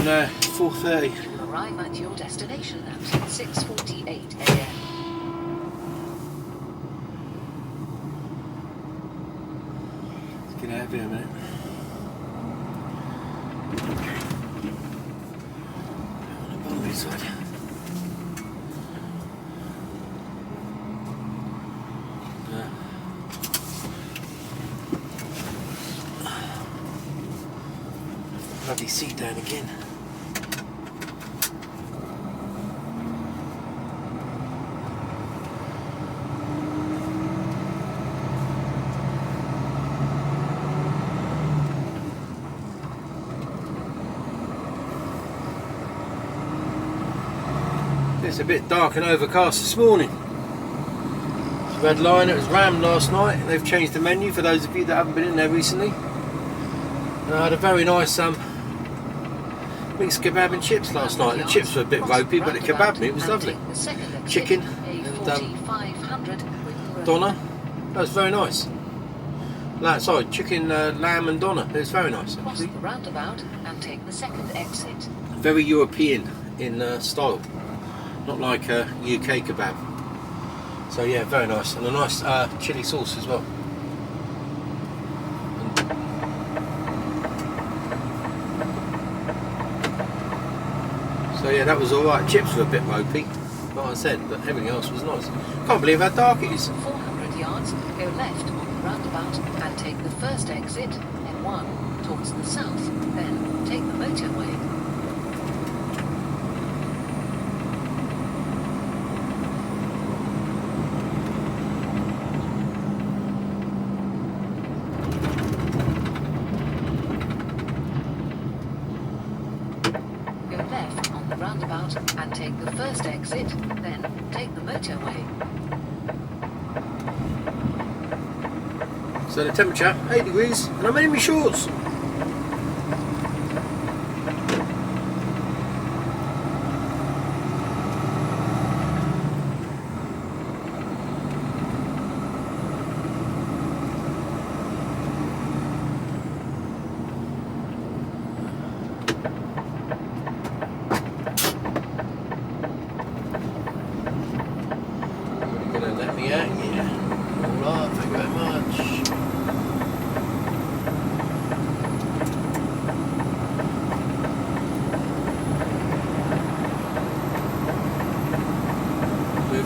4:30. You arrive at your destination at 6:48 a.m. Let's get out of here a minute. On the bumpy side. Bloody seat down again. It's a bit dark and overcast this morning. It's Red Lion, it was rammed last night. They've changed the menu for those of you that haven't been in there recently. And I had a very nice mixed kebab and chips last night. The chips were a bit ropey, but the kebab meat was lovely. Chicken and doner. That was very nice. Sorry, chicken, lamb and doner. It was very nice. Cross the roundabout and take the second exit. Very European in style, not like a UK kebab. So yeah, very nice, and a nice chilli sauce as well. So yeah, that was alright. Chips were a bit ropey, like I said, but everything else was nice. Can't believe how dark it is. 400 yards, go left on the roundabout and take the first exit, M1, towards the south, then take the motorway. Roundabout and take the first exit, then take the motorway. So the temperature, 8 degrees, and I'm in my shorts.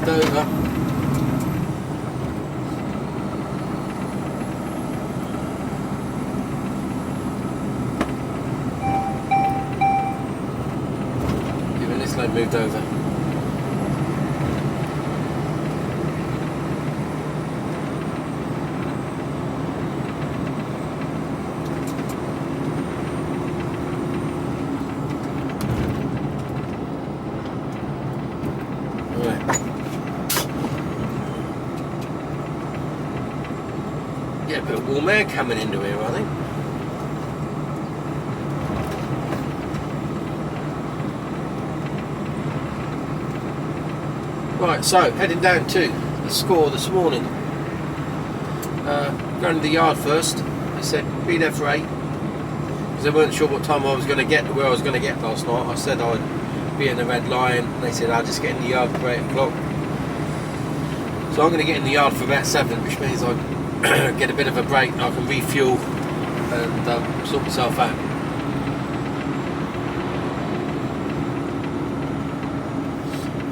Over. Even this lane moved over. Yeah, a bit of warm air coming into here, I think. Right, so heading down to the score this morning. Going to the yard first. They said be there for 8 because they weren't sure what time I was going to get to where I was going to get last night. I said I'd be in the Red Lion. They said I'll just get in the yard for 8 o'clock. So I'm going to get in the yard for about 7, which means I get a bit of a break. I can refuel and sort myself out.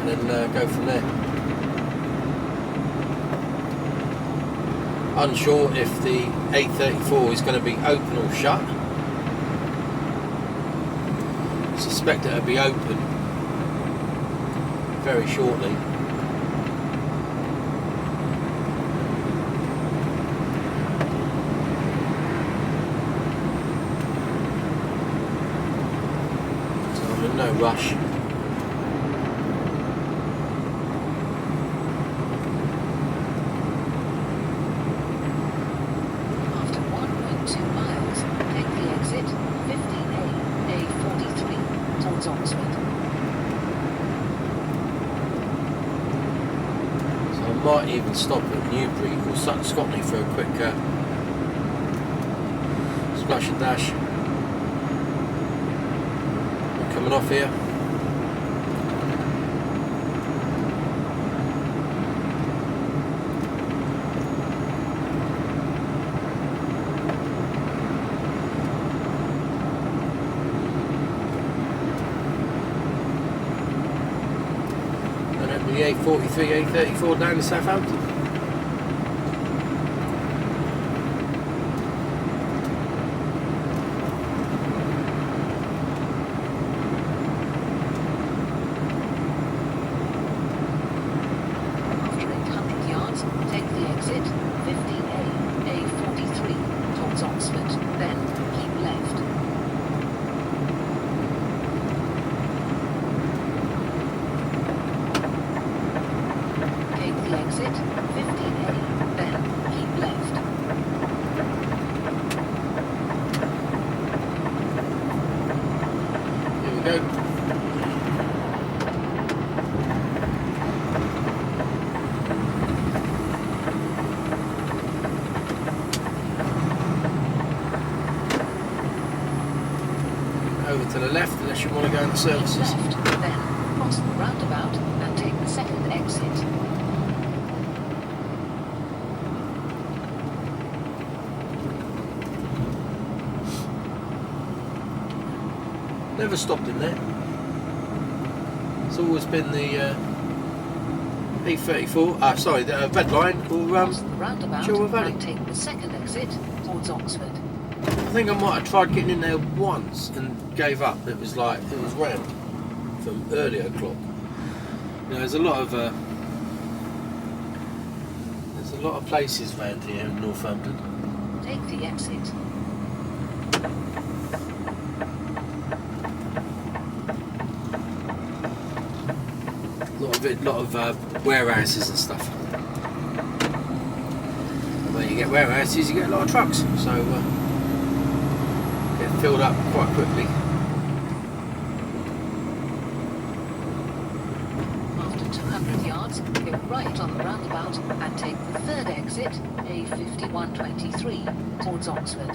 And then go from there. Unsure if the 834 is going to be open or shut. I suspect it'll be open very shortly. No rush. After 1.2 miles, take the exit 15A, A43, towards Oxford. So I might even stop at Newbury or Sutton Scotney for a quick splash and dash. coming off here. And then the A43, A34 down to Southampton. Over to the left unless you want to go in the services. Left, then cross the roundabout and take the second exit. Never stopped in there. It's always been the A34, sorry, the red line or Cross the roundabout Chilwell Valley. and take the second exit towards Oxford. I think I might have tried getting in there once and gave up. It was round from earlier o'clock. You know, there's a lot of places around here in Northampton. Take the exit. A lot of warehouses and stuff. When you get warehouses, you get a lot of trucks, so get filled up quite quickly. After 200 yards, go right on the roundabout and take the third exit, A5123, towards Oxford.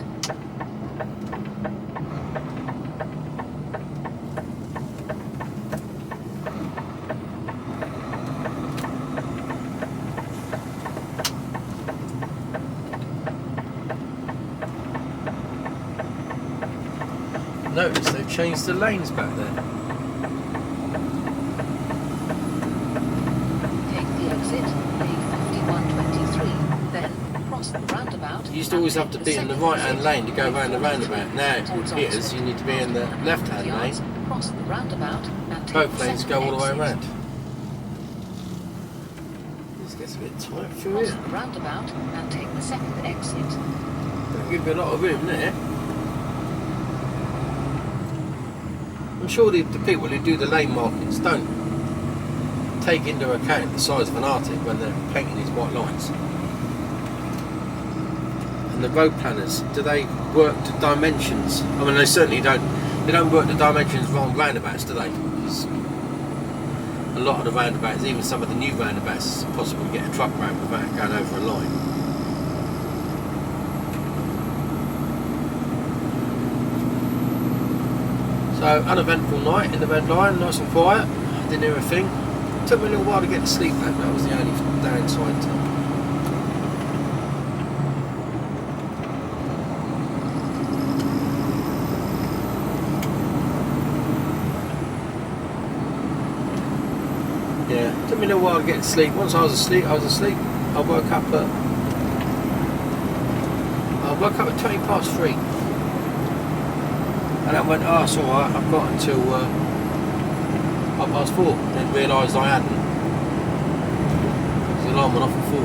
Notice they've changed the lanes back there. Take the exit, A5123, then cross the roundabout. You used to always have to be in the right hand lane to go around the roundabout. Now it appears you need to be in the left hand lane. Cross the roundabout and take Both the lanes second go all the way exit. around. This gets a bit tight through Cross here. the roundabout and take the second exit. Don't give you a lot of room there. I'm sure the people who do the lane markings don't take into account the size of an Arctic when they're painting these white lines. And the road planners, do they work to dimensions? I mean, they certainly don't. They don't work the dimensions on roundabouts, do they? Because a lot of the roundabouts, even some of the new roundabouts, it's possible to get a truck round without going over a line. So, uneventful night in the red line, nice and quiet, didn't hear a thing. Took me a little while to get to sleep though, that was the only downside to it. Yeah, took me a little while to get to sleep. Once I was asleep, I woke up at 20 past 3. And I went, oh, it's alright, I've got until 4:30. Then realised I hadn't. The alarm went off at 4.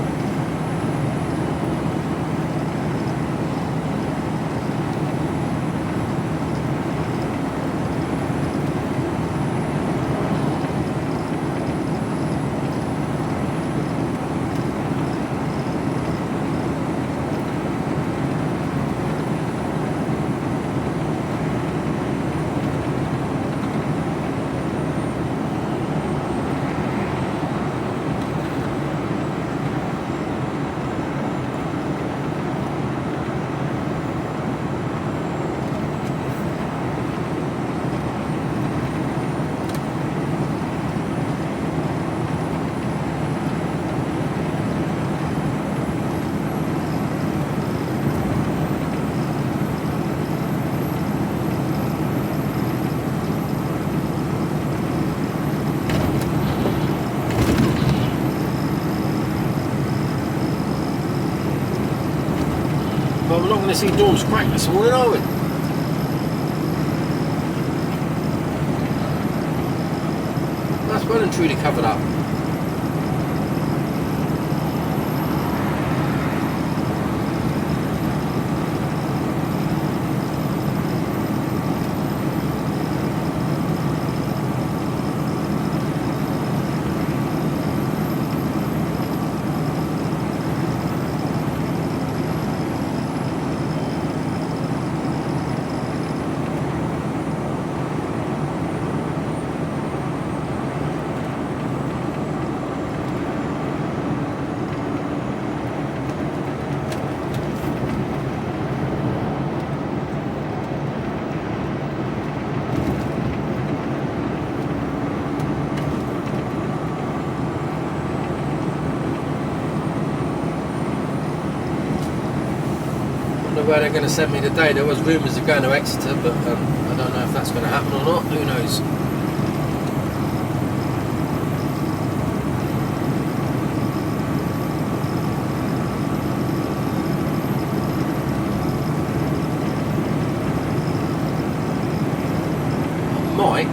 we're not going to see doors crack this morning, are we? That's well and truly covered up. Where they're going to send me today. There was rumours of going to Exeter, but I don't know if that's going to happen or not. Who knows? Might.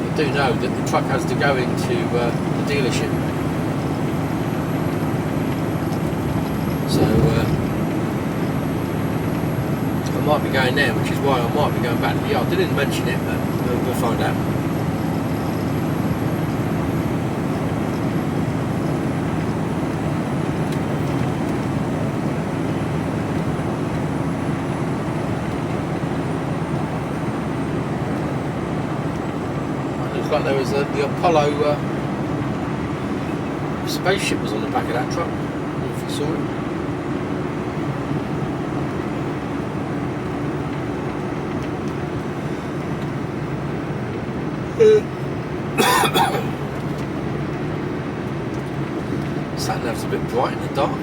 I do know that the truck has to go into the dealership, so I might be going there, which is why I might be going back to the yard. They didn't mention it, but we'll find out. Like there was the Apollo spaceship was on the back of that truck. I don't know if you saw it. Sat nav's a bit bright in the dark.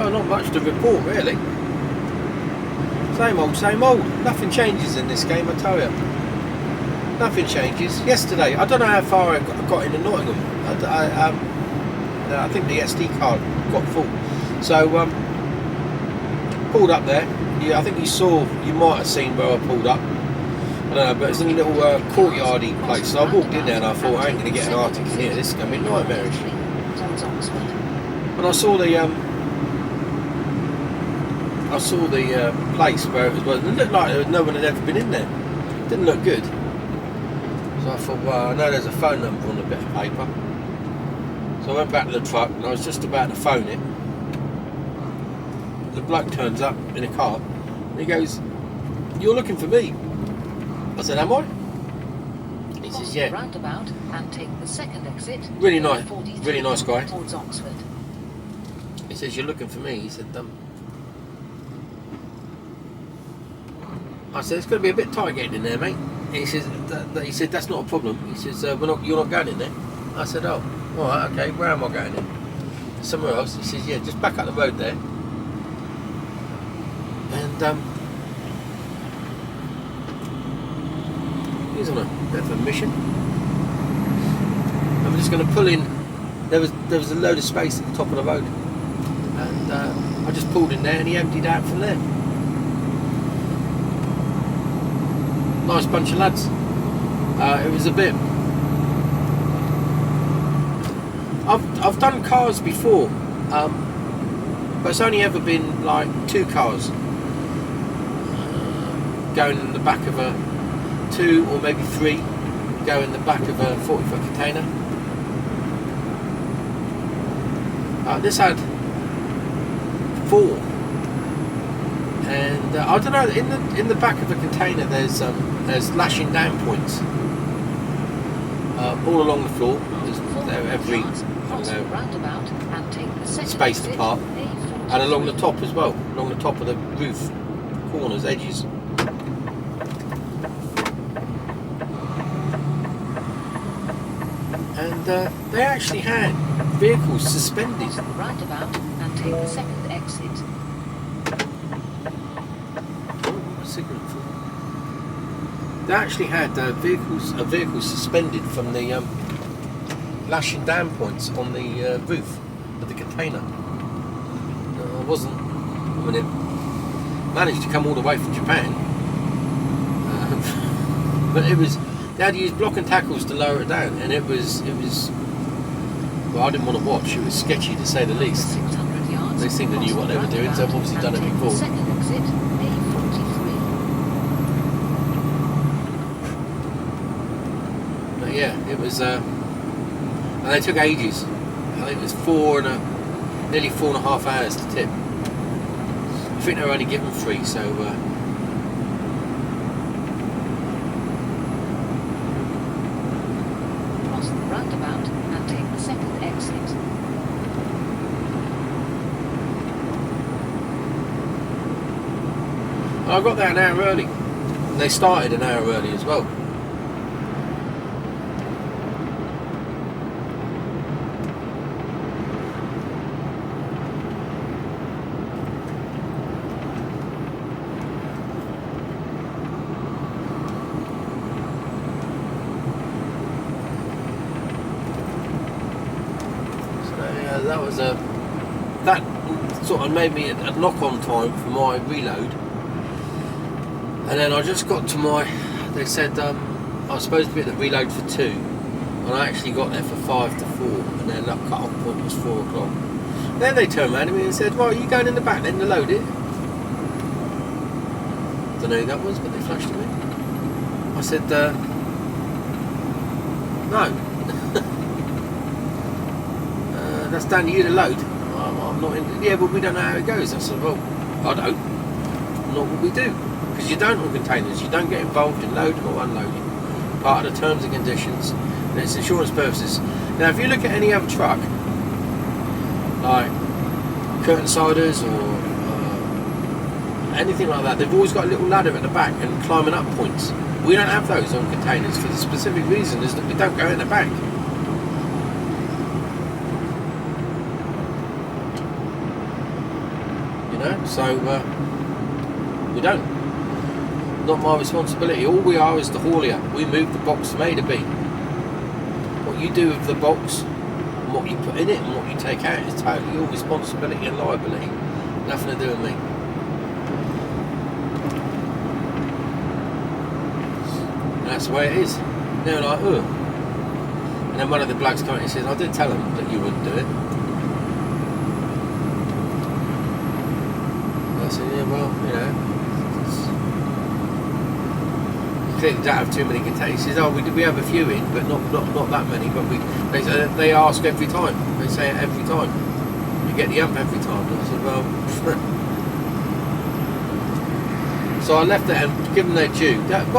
Not much to report really. Same old, same old. Nothing changes in this game, I tell you. Nothing changes. Yesterday, I don't know how far I got into Nottingham. I think the SD card got full. So pulled up there. Yeah, I think you might have seen where I pulled up. I don't know, but it's in a little courtyardy place. So I walked in there and I thought, I ain't going to get an Arctic in here. This is going to be nightmarish. And I saw the place where it was. It looked like no one had ever been in there. It didn't look good. So I thought, well, I know there's a phone number on a bit of paper. So I went back to the truck and I was just about to phone it. The bloke turns up in a car and he goes, "You're looking for me?" I said, "Am I?" He says, "Yeah." Roundabout and take the second exit. Really nice guy. Towards Oxford. He says, "You're looking for me?" He said, I said, "It's going to be a bit tight getting in there, mate." And he says, "That's not a problem." He says, "You're not going in there." I said, "Oh, all right, okay. Where am I going in?" "Somewhere else." He says, "Yeah, just back up the road there." And He's on a bit of a mission. I'm just going to pull in. There was a load of space at the top of the road, and I just pulled in there, and he emptied out from there. Nice bunch of lads. It was a bit. I've done cars before, but it's only ever been like 2 cars going in the back of a 2 or maybe 3 go in the back of a 40-foot container. This had 4, and I don't know. In the back of a container, there's lashing down points all along the floor. Every spaced apart, and along the top as well, along the top of the roof, corners, edges. And they actually had vehicles suspended. Cross the roundabout and take the second exit. They actually had vehicles suspended from the lashing down points on the roof of the container. It managed to come all the way from Japan, but they had to use block and tackles to lower it down, and it was well, I didn't want to watch. It was sketcy to say the least. 600 yards. They seemed to knew what they were doing, so they've obviously done it before. Second exit, A43. But yeah, it was, and they took ages. I think it was nearly 4.5 hours to tip. I think they were only given 3, so Cross the roundabout and take the second exit. I got there an hour early. They started an hour early as well. That sort of made me a knock-on time for my reload, and then I just got to they said I was supposed to be at the reload for 2, and I actually got there for 5 to 4, and then that cut-off point was 4 o'clock. Then they turned around to me and said, "Well, you going in the back then to load it?" Don't know who that was, but they flashed at me. I said, "No." That's down to you to load. I'm not in. Yeah, but we don't know how it goes. I said, well, I don't. Not what we do, because you don't on containers. You don't get involved in loading or unloading. Part of the terms and conditions, and it's insurance purposes. Now, if you look at any other truck, like curtain siders or anything like that, they've always got a little ladder at the back and climbing up points. We don't have those on containers for the specific reason is that we don't go in the back. So we don't. Not my responsibility. All we are is the haulier. We move the box from A to B. What you do with the box, and what you put in it, and what you take out is totally your responsibility and liability. Nothing to do with me. And that's the way it is. They're like, ugh. And then one of the blokes comes and says, "I did tell them that you wouldn't do it." Yeah, well, you know, you clearly don't have too many containers. He says, "Oh, we have a few in, but not that many." But they ask every time. They say it every time. You get the ump every time. And I said, "Well," so I left it and give them their due. That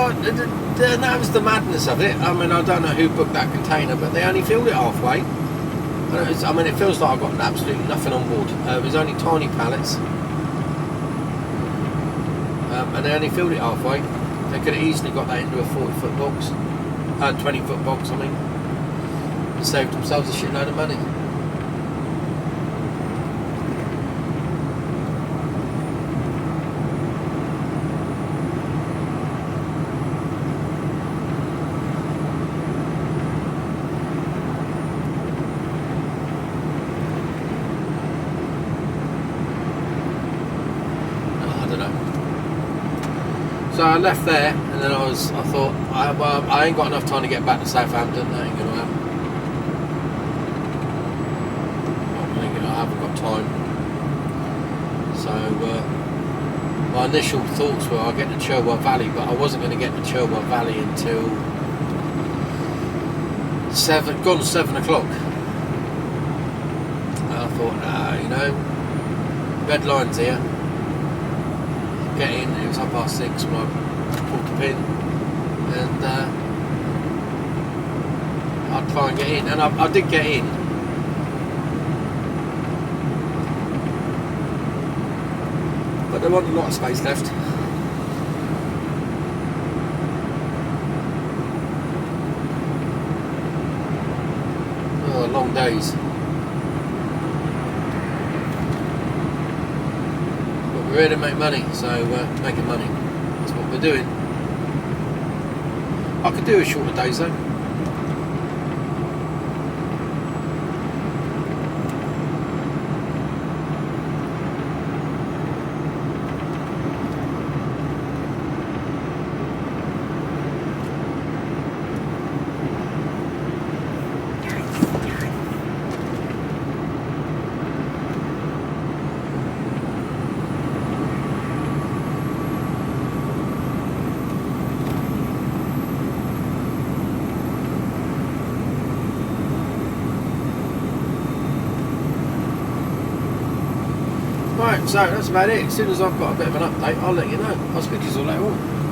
was the madness of it. I mean, I don't know who booked that container, but they only filled it halfway. And it feels like I got absolutely nothing on board. It was only tiny pallets. And they only filled it halfway. They could have easily got that into a 40-foot box, 20-foot box, I mean, and saved themselves a shitload of money. So I left there, and then I thought, I ain't got enough time to get back to Southampton. That ain't gonna happen. I haven't got time. So my initial thoughts were I'll get to Cherwell Valley, but I wasn't going to get to Cherwell Valley until 7 o'clock. And I thought, you know, red line's here. Get in. It was 6:30 when I pulled the pin, and I'd try and get in, and I did get in. But there wasn't a lot of space left. Oh, long days. But we're here to make money, so making money. That's what we're doing. I could do a shorter days though. Right, so that's about it. As soon as I've got a bit of an update, I'll let you know. I'll speak to you all later on.